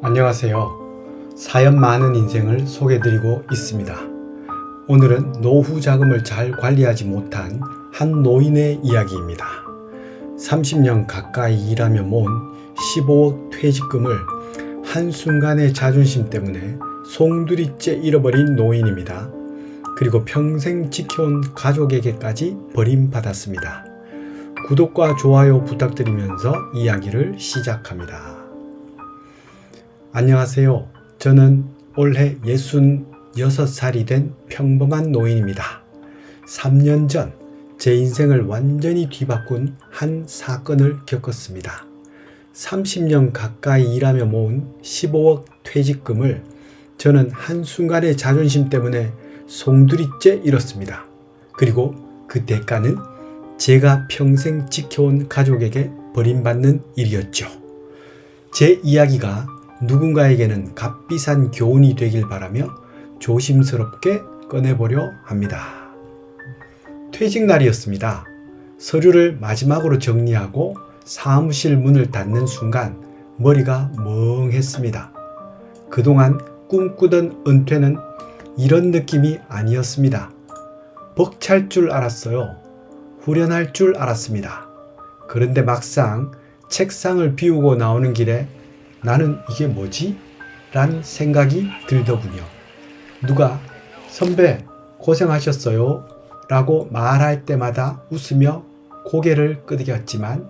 안녕하세요. 사연 많은 인생을 소개해드리고 있습니다. 오늘은 노후 자금을 잘 관리하지 못한 한 노인의 이야기입니다. 30년 가까이 일하며 모은 15억 퇴직금을 한순간의 자존심 때문에 송두리째 잃어버린 노인입니다. 그리고 평생 지켜온 가족에게까지 버림받았습니다. 구독과 좋아요 부탁드리면서 이야기를 시작합니다. 안녕하세요. 저는 올해 66살이 된 평범한 노인입니다. 3년 전 제 인생을 완전히 뒤바꾼 한 사건을 겪었습니다. 30년 가까이 일하며 모은 15억 퇴직금을 저는 한순간의 자존심 때문에 송두리째 잃었습니다. 그리고 그 대가는 제가 평생 지켜온 가족에게 버림받는 일이었죠. 제 이야기가 누군가에게는 값비싼 교훈이 되길 바라며 조심스럽게 꺼내보려 합니다. 퇴직 날이었습니다. 서류를 마지막으로 정리하고 사무실 문을 닫는 순간 머리가 멍했습니다. 그동안 꿈꾸던 은퇴는 이런 느낌이 아니었습니다. 벅찰 줄 알았어요. 후련할 줄 알았습니다. 그런데 막상 책상을 비우고 나오는 길에 나는 이게 뭐지? 라는 생각이 들더군요. 누가 선배 고생하셨어요 라고 말할 때마다 웃으며 고개를 끄덕였지만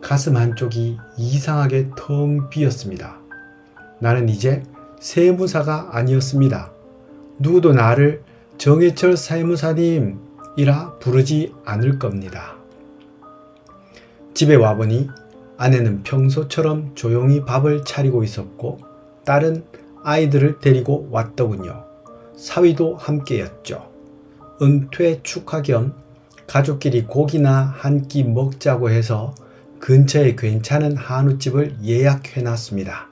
가슴 한쪽이 이상하게 텅 비었습니다. 나는 이제 세무사가 아니었습니다. 누구도 나를 정해철 세무사님이라 부르지 않을 겁니다. 집에 와보니 아내는 평소처럼 조용히 밥을 차리고 있었고 딸은 아이들을 데리고 왔더군요. 사위도 함께였죠. 은퇴 축하 겸 가족끼리 고기나 한 끼 먹자고 해서 근처에 괜찮은 한우집을 예약해놨습니다.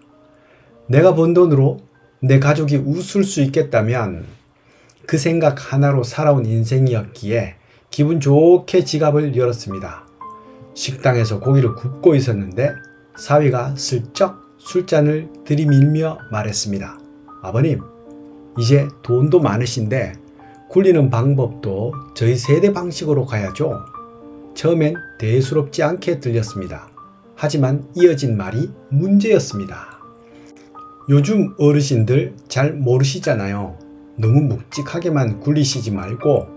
내가 번 돈으로 내 가족이 웃을 수 있겠다면 그 생각 하나로 살아온 인생이었기에 기분 좋게 지갑을 열었습니다. 식당에서 고기를 굽고 있었는데 사위가 슬쩍 술잔을 들이밀며 말했습니다. 아버님, 이제 돈도 많으신데 굴리는 방법도 저희 세대 방식으로 가야죠. 처음엔 대수롭지 않게 들렸습니다. 하지만 이어진 말이 문제였습니다. 요즘 어르신들 잘 모르시잖아요. 너무 묵직하게만 굴리시지 말고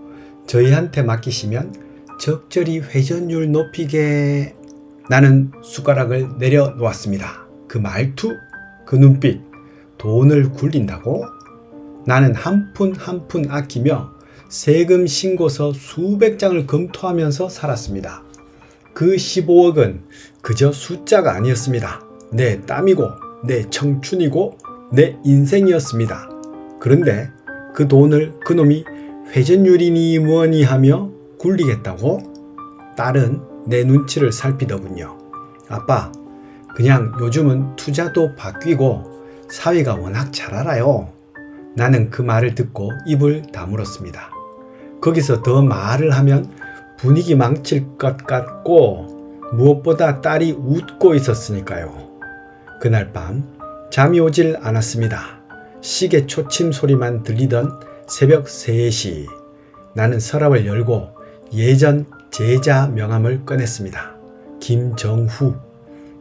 저희한테 맡기시면 적절히 회전율 높이게. 나는 숟가락을 내려놓았습니다. 그 말투, 그 눈빛, 돈을 굴린다고? 나는 한 푼 한 푼 아끼며 세금 신고서 수백 장을 검토하면서 살았습니다. 그 15억은 그저 숫자가 아니었습니다. 내 땀이고 내 청춘이고 내 인생이었습니다. 그런데 그 돈을 그놈이 회전율이니 뭐니 하며 굴리겠다고? 딸은 내 눈치를 살피더군요. 아빠, 그냥 요즘은 투자도 바뀌고 사위가 워낙 잘 알아요. 나는 그 말을 듣고 입을 다물었습니다. 거기서 더 말을 하면 분위기 망칠 것 같고 무엇보다 딸이 웃고 있었으니까요. 그날 밤 잠이 오질 않았습니다. 시계 초침 소리만 들리던 새벽 3시 나는 서랍을 열고 예전 제자 명함을 꺼냈습니다. 김정후.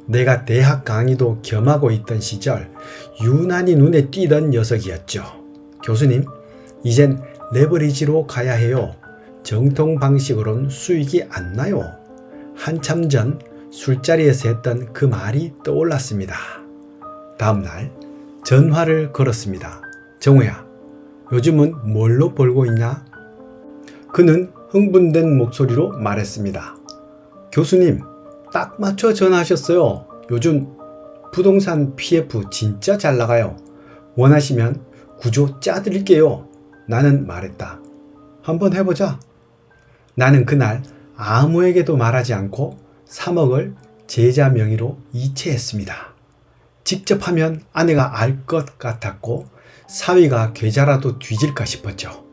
내가 대학 강의도 겸하고 있던 시절 유난히 눈에 띄던 녀석이었죠. 교수님, 이젠 레버리지로 가야 해요. 정통 방식으론 수익이 안 나요. 한참 전 술자리에서 했던 그 말이 떠올랐습니다. 다음날 전화를 걸었습니다. 정우야, 요즘은 뭘로 벌고 있냐? 그는 흥분된 목소리로 말했습니다. 교수님, 딱 맞춰 전화하셨어요. 요즘 부동산 PF 진짜 잘 나가요. 원하시면 구조 짜드릴게요. 나는 말했다. 한번 해보자. 나는 그날 아무에게도 말하지 않고 3억을 제자 명의로 이체했습니다. 직접 하면 아내가 알 것 같았고 사위가 계좌라도 뒤질까 싶었죠.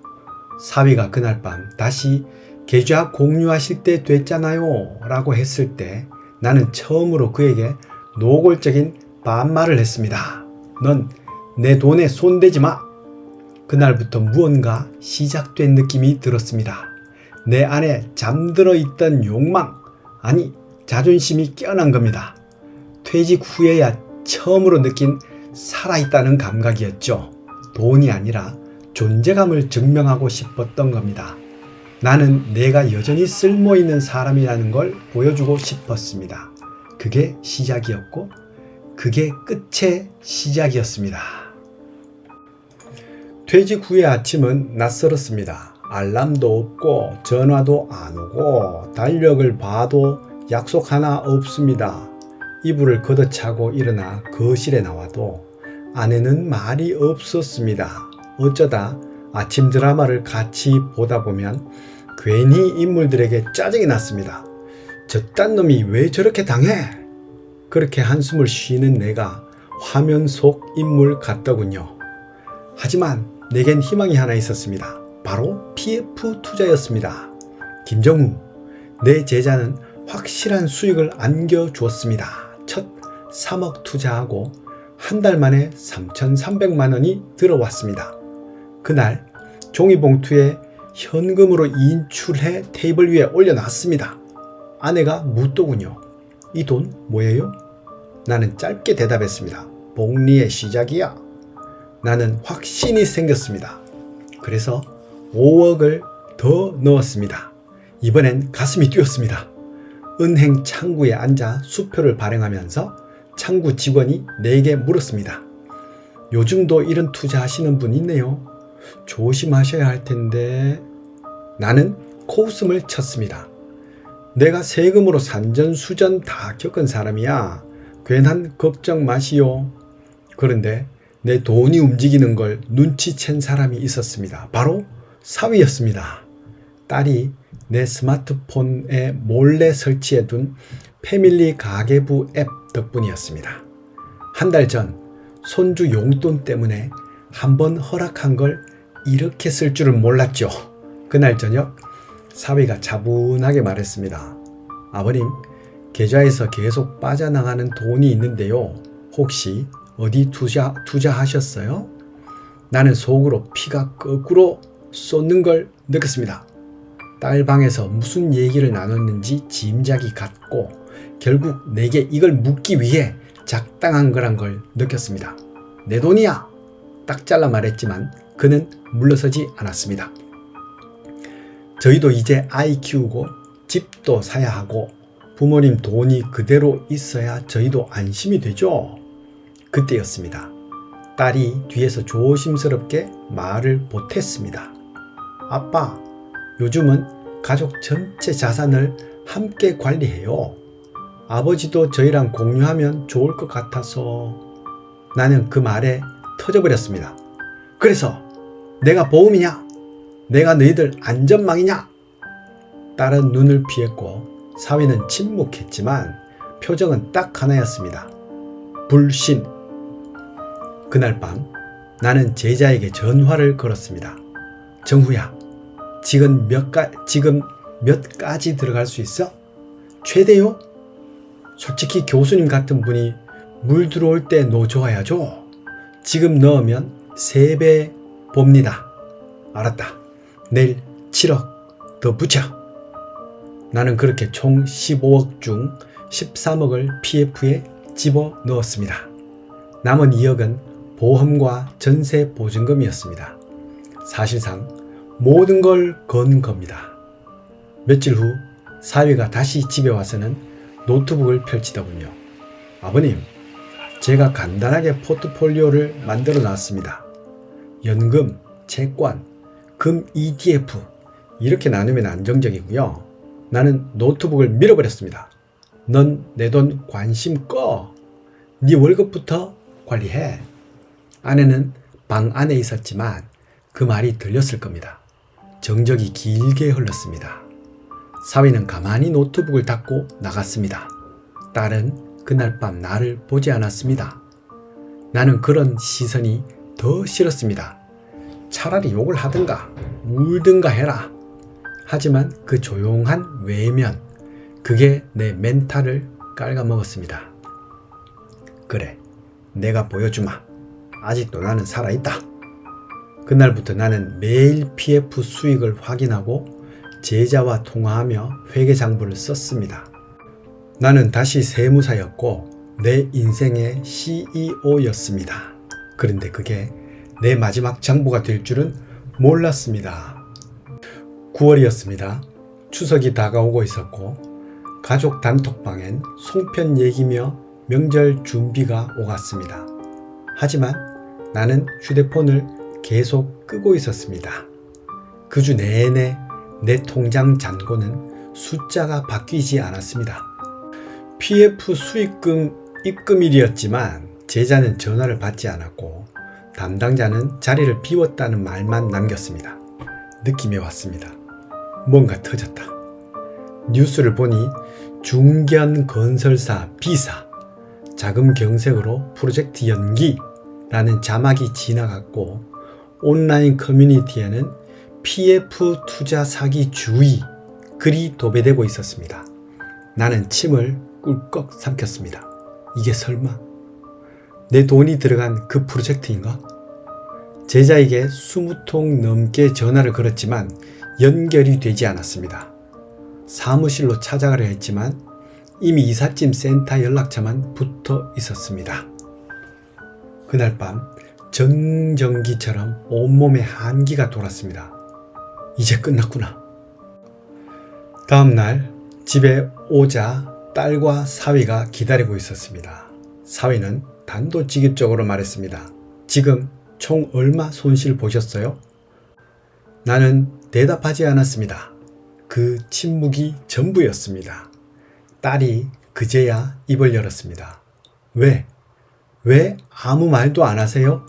사위가 그날 밤 다시 계좌 공유하실 때 됐잖아요 라고 했을 때 나는 처음으로 그에게 노골적인 반말을 했습니다. 넌 내 돈에 손대지 마. 그날부터 무언가 시작된 느낌이 들었습니다. 내 안에 잠들어 있던 욕망, 아니 자존심이 깨어난 겁니다. 퇴직 후에야 처음으로 느낀 살아있다는 감각이었죠. 돈이 아니라 존재감을 증명하고 싶었던 겁니다. 나는 내가 여전히 쓸모있는 사람이라는 걸 보여주고 싶었습니다. 그게 시작이었고 그게 끝의 시작이었습니다. 퇴직 후의 아침은 낯설었습니다. 알람도 없고 전화도 안 오고 달력을 봐도 약속 하나 없습니다. 이불을 걷어차고 일어나 거실에 나와도 아내는 말이 없었습니다. 어쩌다 아침 드라마를 같이 보다 보면 괜히 인물들에게 짜증이 났습니다. 저딴 놈이 왜 저렇게 당해? 그렇게 한숨을 쉬는 내가 화면 속 인물 같더군요. 하지만 내겐 희망이 하나 있었습니다. 바로 PF 투자였습니다. 김정우, 내 제자는 확실한 수익을 안겨주었습니다. 첫 3억 투자하고 한 달 만에 3,300만 원이 들어왔습니다. 그날 종이봉투에 현금으로 인출해 테이블 위에 올려놨습니다. 아내가 묻더군요. 이 돈 뭐예요? 나는 짧게 대답했습니다. 복리의 시작이야. 나는 확신이 생겼습니다. 그래서 5억을 더 넣었습니다. 이번엔 가슴이 뛰었습니다. 은행 창구에 앉아 수표를 발행하면서 창구 직원이 내게 물었습니다. 요즘도 이런 투자하시는 분 있네요. 조심하셔야 할 텐데. 나는 코웃음을 쳤습니다. 내가 세금으로 산전수전 다 겪은 사람이야. 괜한 걱정 마시오. 그런데 내 돈이 움직이는 걸 눈치챈 사람이 있었습니다. 바로 사위였습니다. 딸이 내 스마트폰에 몰래 설치해둔 패밀리 가계부 앱 덕분이었습니다. 한 달 전 손주 용돈 때문에 한번 허락한 걸 이렇게 쓸 줄은 몰랐죠. 그날 저녁 사위가 차분하게 말했습니다. 아버님, 계좌에서 계속 빠져나가는 돈이 있는데요. 혹시 어디 투자하셨어요? 나는 속으로 피가 거꾸로 쏟는 걸 느꼈습니다. 딸 방에서 무슨 얘기를 나눴는지 짐작이 갔고 결국 내게 이걸 묻기 위해 작당한 거란 걸 느꼈습니다. 내 돈이야! 딱 잘라 말했지만 그는 물러서지 않았습니다. 저희도 이제 아이 키우고 집도 사야 하고 부모님 돈이 그대로 있어야 저희도 안심이 되죠. 그때였습니다. 딸이 뒤에서 조심스럽게 말을 보탰습니다. 아빠, 요즘은 가족 전체 자산을 함께 관리해요. 아버지도 저희랑 공유하면 좋을 것 같아서. 나는 그 말에 터져버렸습니다. 그래서 내가 보험이냐? 내가 너희들 안전망이냐? 딸은 눈을 피했고 사위는 침묵했지만 표정은 딱 하나였습니다. 불신. 그날 밤 나는 제자에게 전화를 걸었습니다. 정후야, 지금 몇 가지 들어갈 수 있어? 최대요? 솔직히 교수님 같은 분이 물 들어올 때 넣어줘야죠. 지금 넣으면 3배 봅니다. 알았다. 내일 7억 더 붙여. 나는 그렇게 총 15억 중 13억을 PF에 집어넣었습니다. 남은 2억은 보험과 전세 보증금이었습니다. 사실상 모든 걸 건 겁니다. 며칠 후 사위가 다시 집에 와서는 노트북을 펼치더군요. 아버님, 제가 간단하게 포트폴리오를 만들어 놨습니다. 연금, 채권, 금 ETF 이렇게 나누면 안정적이고요. 나는 노트북을 밀어버렸습니다. 넌 내 돈 관심 꺼. 네 월급부터 관리해. 아내는 방 안에 있었지만 그 말이 들렸을 겁니다. 정적이 길게 흘렀습니다. 사위는 가만히 노트북을 닫고 나갔습니다. 딸은 그날 밤 나를 보지 않았습니다. 나는 그런 시선이 더 싫었습니다. 차라리 욕을 하든가 울든가 해라. 하지만 그 조용한 외면, 그게 내 멘탈을 깔아먹었습니다. 그래, 내가 보여주마. 아직도 나는 살아있다. 그날부터 나는 매일 PF 수익을 확인하고 제자와 통화하며 회계장부를 썼습니다. 나는 다시 세무사였고 내 인생의 CEO였습니다. 그런데 그게 내 마지막 장부가 될 줄은 몰랐습니다. 9월이었습니다. 추석이 다가오고 있었고 가족 단톡방엔 송편 얘기며 명절 준비가 오갔습니다. 하지만 나는 휴대폰을 계속 끄고 있었습니다. 그 주 내내 내 통장 잔고는 숫자가 바뀌지 않았습니다. PF 수익금 입금일이었지만 제자는 전화를 받지 않았고 담당자는 자리를 비웠다는 말만 남겼습니다. 느낌이 왔습니다. 뭔가 터졌다. 뉴스를 보니 중견건설사 B사 자금 경색으로 프로젝트 연기라는 자막이 지나갔고 온라인 커뮤니티에는 PF 투자 사기 주의 글이 도배되고 있었습니다. 나는 침을 꿀꺽 삼켰습니다. 이게 설마 내 돈이 들어간 그 프로젝트인가? 제자에게 20통 넘게 전화를 걸었지만 연결이 되지 않았습니다. 사무실로 찾아가려 했지만 이미 이삿짐 센터 연락처만 붙어 있었습니다. 그날 밤 정전기처럼 온몸에 한기가 돌았습니다. 이제 끝났구나. 다음 날 집에 오자 딸과 사위가 기다리고 있었습니다. 사위는 단도직입적으로 말했습니다. 지금 총 얼마 손실 보셨어요? 나는 대답하지 않았습니다. 그 침묵이 전부였습니다. 딸이 그제야 입을 열었습니다. 왜 아무 말도 안 하세요?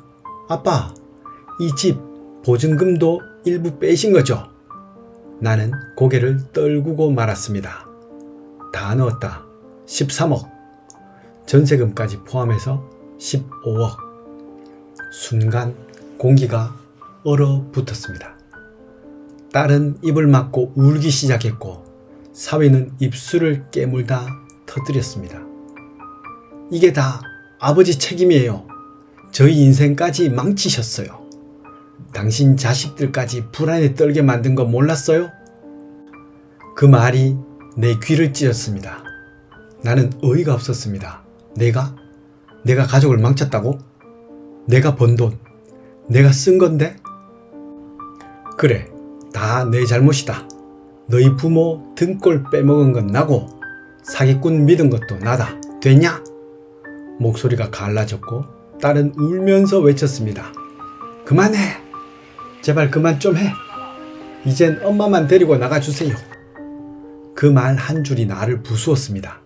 아빠, 이 집 보증금도 일부 빼신 거죠? 나는 고개를 떨구고 말았습니다. 다 넣었다. 13억. 전세금까지 포함해서 15억. 순간 공기가 얼어붙었습니다. 딸은 입을 막고 울기 시작했고 사위는 입술을 깨물다 터뜨렸습니다. 이게 다 아버지 책임이에요. 저희 인생까지 망치셨어요. 당신 자식들까지 불안에 떨게 만든 거 몰랐어요? 그 말이 내 귀를 찢었습니다. 나는 어이가 없었습니다. 내가 가족을 망쳤다고? 내가 번 돈, 내가 쓴 건데? 그래, 다 내 잘못이다. 너희 부모 등골 빼먹은 건 나고 사기꾼 믿은 것도 나다. 됐냐? 목소리가 갈라졌고 딸은 울면서 외쳤습니다. 그만해! 제발 그만 좀 해! 이젠 엄마만 데리고 나가주세요. 그 말 한 줄이 나를 부수었습니다.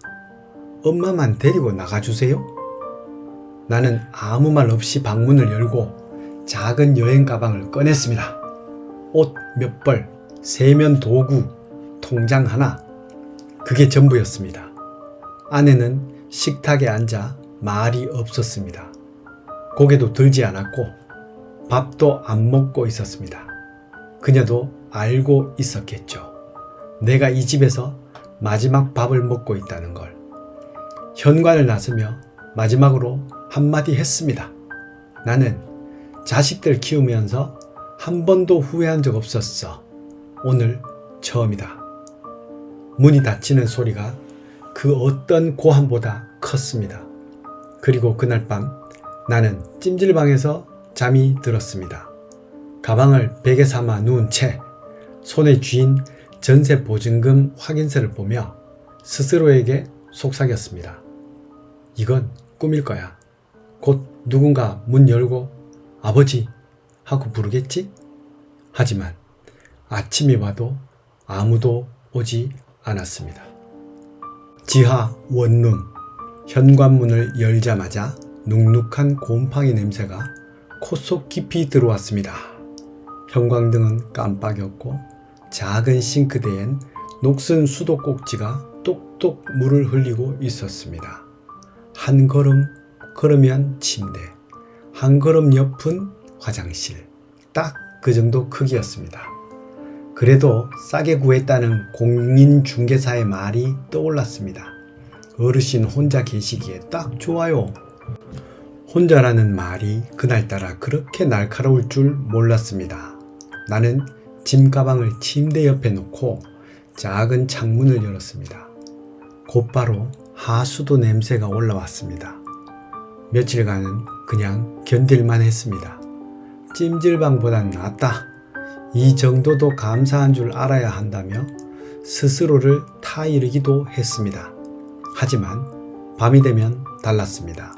엄마만 데리고 나가주세요? 나는 아무 말 없이 방문을 열고 작은 여행 가방을 꺼냈습니다. 옷 몇 벌, 세면 도구, 통장 하나. 그게 전부였습니다. 아내는 식탁에 앉아 말이 없었습니다. 고개도 들지 않았고 밥도 안 먹고 있었습니다. 그녀도 알고 있었겠죠. 내가 이 집에서 마지막 밥을 먹고 있다는 걸. 현관을 나서며 마지막으로 한마디 했습니다. 나는 자식들 키우면서 한 번도 후회한 적 없었어. 오늘 처음이다. 문이 닫히는 소리가 그 어떤 고함보다 컸습니다. 그리고 그날 밤 나는 찜질방에서 잠이 들었습니다. 가방을 베개 삼아 누운 채 손에 쥐인 전세 보증금 확인서를 보며 스스로에게 속삭였습니다. 이건 꿈일 거야. 곧 누군가 문 열고 아버지 하고 부르겠지? 하지만 아침이 와도 아무도 오지 않았습니다. 지하 원룸 현관문을 열자마자 눅눅한 곰팡이 냄새가 코 속 깊이 들어왔습니다. 형광등은 깜빡였고 작은 싱크대엔 녹슨 수도꼭지가 똑똑 물을 흘리고 있었습니다. 한 걸음 걸으면 침대, 한 걸음 옆은 화장실. 딱 그 정도 크기였습니다. 그래도 싸게 구했다는 공인중개사의 말이 떠올랐습니다. 어르신 혼자 계시기에 딱 좋아요. 혼자라는 말이 그날따라 그렇게 날카로울 줄 몰랐습니다. 나는 짐가방을 침대 옆에 놓고 작은 창문을 열었습니다. 곧바로 하수도 냄새가 올라왔습니다. 며칠간은 그냥 견딜만 했습니다. 찜질방보단 낫다. 이 정도도 감사한 줄 알아야 한다며 스스로를 타이르기도 했습니다. 하지만 밤이 되면 달랐습니다.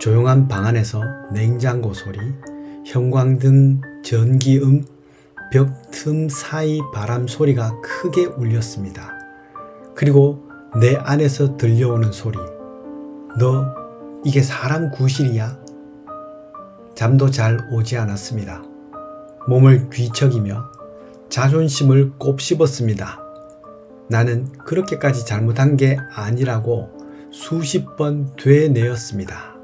조용한 방 안에서 냉장고 소리, 형광등 전기음, 벽 틈 사이 바람 소리가 크게 울렸습니다. 그리고 내 안에서 들려오는 소리, 너 이게 사람 구실이야? 잠도 잘 오지 않았습니다. 몸을 뒤척이며 자존심을 곱씹었습니다. 나는 그렇게까지 잘못한 게 아니라고 수십 번 되뇌었습니다.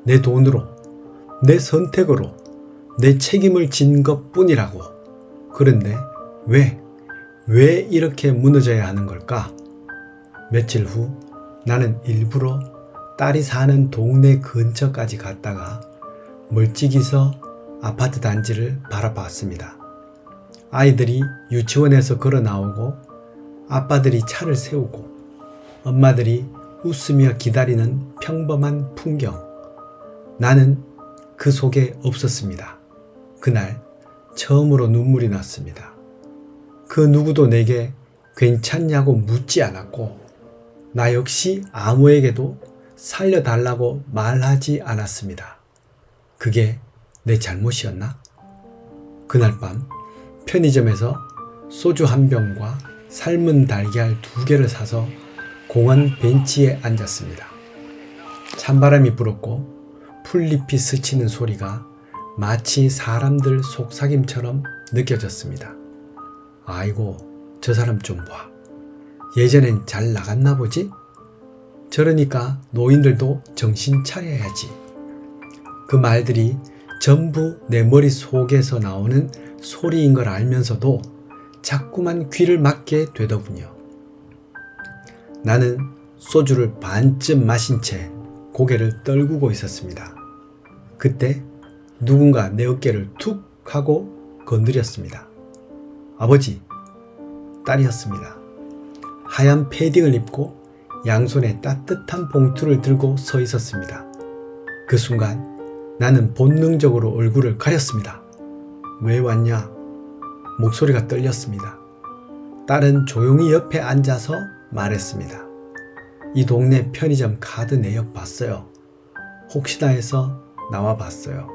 내 돈으로, 내 선택으로, 내 책임을 진 것뿐이라고. 그런데 왜 이렇게 무너져야 하는 걸까? 며칠 후 나는 일부러 딸이 사는 동네 근처까지 갔다가 멀찍이서 아파트 단지를 바라봤습니다. 아이들이 유치원에서 걸어 나오고 아빠들이 차를 세우고 엄마들이 웃으며 기다리는 평범한 풍경. 나는 그 속에 없었습니다. 그날 처음으로 눈물이 났습니다. 그 누구도 내게 괜찮냐고 묻지 않았고 나 역시 아무에게도 살려달라고 말하지 않았습니다. 그게 내 잘못이었나? 그날 밤 편의점에서 소주 한 병과 삶은 달걀 2개를 사서 공원 벤치에 앉았습니다. 찬바람이 불었고 풀잎이 스치는 소리가 마치 사람들 속삭임처럼 느껴졌습니다. 아이고, 저 사람 좀 봐. 예전엔 잘 나갔나 보지? 저러니까 노인들도 정신 차려야지. 그 말들이 전부 내 머릿속에서 나오는 소리인 걸 알면서도 자꾸만 귀를 막게 되더군요. 나는 소주를 반쯤 마신 채 고개를 떨구고 있었습니다. 그때 누군가 내 어깨를 툭 하고 건드렸습니다. 아버지, 딸이었습니다. 하얀 패딩을 입고 양손에 따뜻한 봉투를 들고 서 있었습니다. 그 순간 나는 본능적으로 얼굴을 가렸습니다. 왜 왔냐? 목소리가 떨렸습니다. 딸은 조용히 옆에 앉아서 말했습니다. 이 동네 편의점 카드 내역 봤어요. 혹시나 해서 나와 봤어요.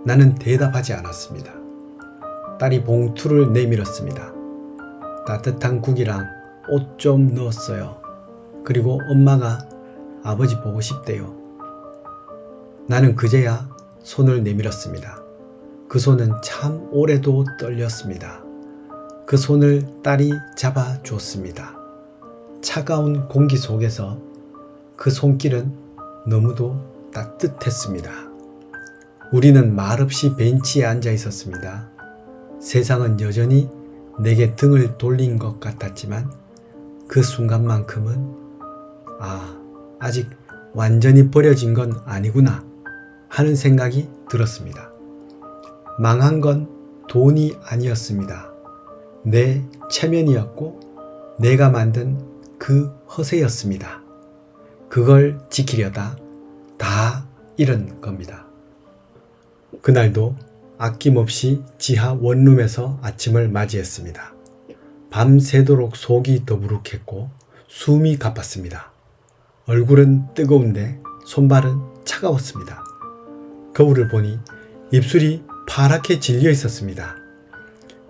나는 대답하지 않았습니다. 딸이 봉투를 내밀었습니다. 따뜻한 국이랑 옷 좀 넣었어요. 그리고 엄마가 아버지 보고 싶대요. 나는 그제야 손을 내밀었습니다. 그 손은 참 오래도 떨렸습니다. 그 손을 딸이 잡아줬습니다. 차가운 공기 속에서 그 손길은 너무도 따뜻했습니다. 우리는 말없이 벤치에 앉아 있었습니다. 세상은 여전히 내게 등을 돌린 것 같았지만 그 순간만큼은 아직 완전히 버려진 건 아니구나 하는 생각이 들었습니다. 망한 건 돈이 아니었습니다. 내 체면이었고 내가 만든 그 허세였습니다. 그걸 지키려다 다 잃은 겁니다. 그날도 아낌없이 지하 원룸에서 아침을 맞이했습니다. 밤새도록 속이 더부룩했고 숨이 가팠습니다. 얼굴은 뜨거운데 손발은 차가웠습니다. 거울을 보니 입술이 파랗게 질려 있었습니다.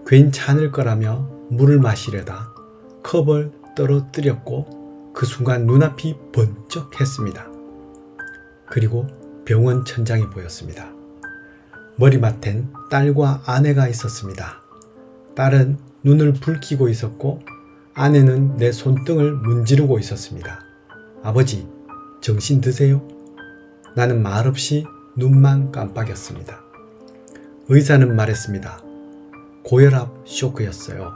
괜찮을 거라며 물을 마시려다 컵을 떨어뜨렸고 그 순간 눈앞이 번쩍했습니다. 그리고 병원 천장이 보였습니다. 머리맡엔 딸과 아내가 있었습니다. 딸은 눈을 붉히고 있었고 아내는 내 손등을 문지르고 있었습니다. 아버지, 정신 드세요? 나는 말없이 눈만 깜빡였습니다. 의사는 말했습니다. 고혈압 쇼크였어요.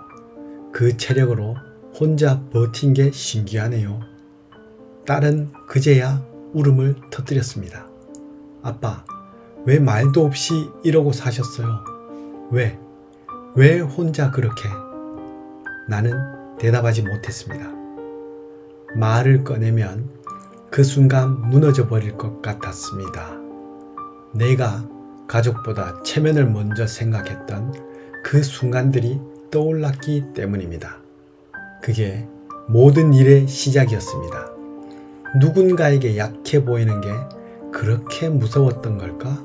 그 체력으로 혼자 버틴 게 신기하네요. 딸은 그제야 울음을 터뜨렸습니다. 아빠, 왜 말도 없이 이러고 사셨어요? 왜 혼자 그렇게? 나는 대답하지 못했습니다. 말을 꺼내면 그 순간 무너져 버릴 것 같았습니다. 내가 가족보다 체면을 먼저 생각했던 그 순간들이 떠올랐기 때문입니다. 그게 모든 일의 시작이었습니다. 누군가에게 약해 보이는 게 그렇게 무서웠던 걸까?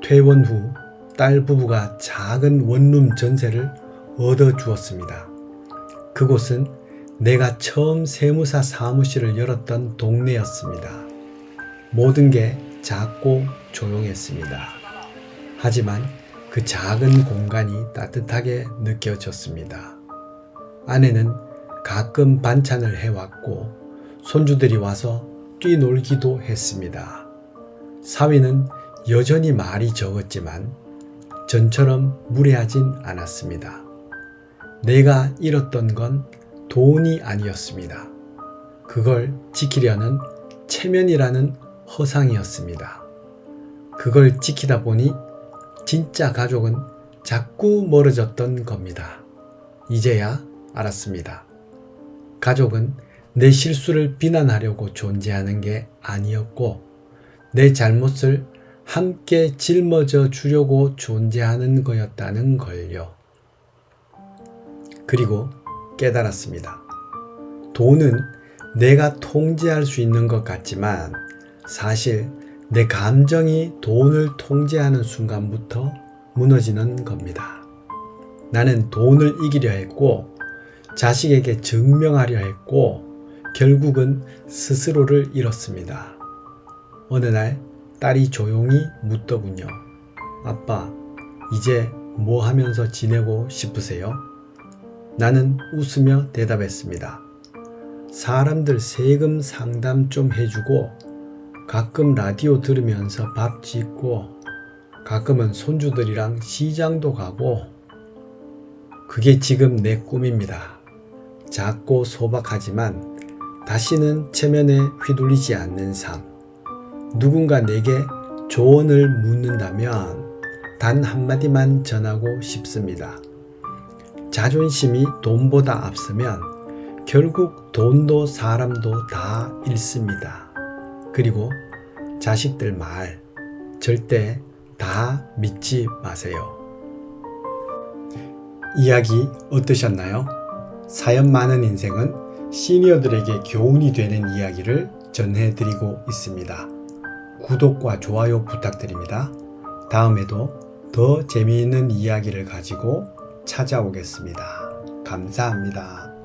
퇴원 후 딸 부부가 작은 원룸 전세를 얻어주었습니다. 그곳은 내가 처음 세무사 사무실을 열었던 동네였습니다. 모든 게 작고 조용했습니다. 하지만 그 작은 공간이 따뜻하게 느껴졌습니다. 아내는 가끔 반찬을 해왔고 손주들이 와서 뛰놀기도 했습니다. 사위는 여전히 말이 적었지만 전처럼 무례하진 않았습니다. 내가 잃었던 건 돈이 아니었습니다. 그걸 지키려는 체면이라는 허상이었습니다. 그걸 지키다 보니 진짜 가족은 자꾸 멀어졌던 겁니다. 이제야 알았습니다. 가족은 내 실수를 비난하려고 존재하는 게 아니었고 내 잘못을 함께 짊어져 주려고 존재하는 거였다는 걸요. 그리고 깨달았습니다. 돈은 내가 통제할 수 있는 것 같지만 사실 내 감정이 돈을 통제하는 순간부터 무너지는 겁니다. 나는 돈을 이기려 했고 자식에게 증명하려 했고 결국은 스스로를 잃었습니다. 어느 날 딸이 조용히 묻더군요. 아빠, 이제 뭐 하면서 지내고 싶으세요? 나는 웃으며 대답했습니다. 사람들 세금 상담 좀 해주고 가끔 라디오 들으면서 밥 짓고 가끔은 손주들이랑 시장도 가고 그게 지금 내 꿈입니다. 작고 소박하지만 다시는 체면에 휘둘리지 않는 삶. 누군가 내게 조언을 묻는다면 단 한마디만 전하고 싶습니다. 자존심이 돈보다 앞서면 결국 돈도 사람도 다 잃습니다. 그리고 자식들 말 절대 다 믿지 마세요. 이야기 어떠셨나요? 사연 많은 인생은 시니어들에게 교훈이 되는 이야기를 전해드리고 있습니다. 구독과 좋아요 부탁드립니다. 다음에도 더 재미있는 이야기를 가지고 찾아오겠습니다. 감사합니다.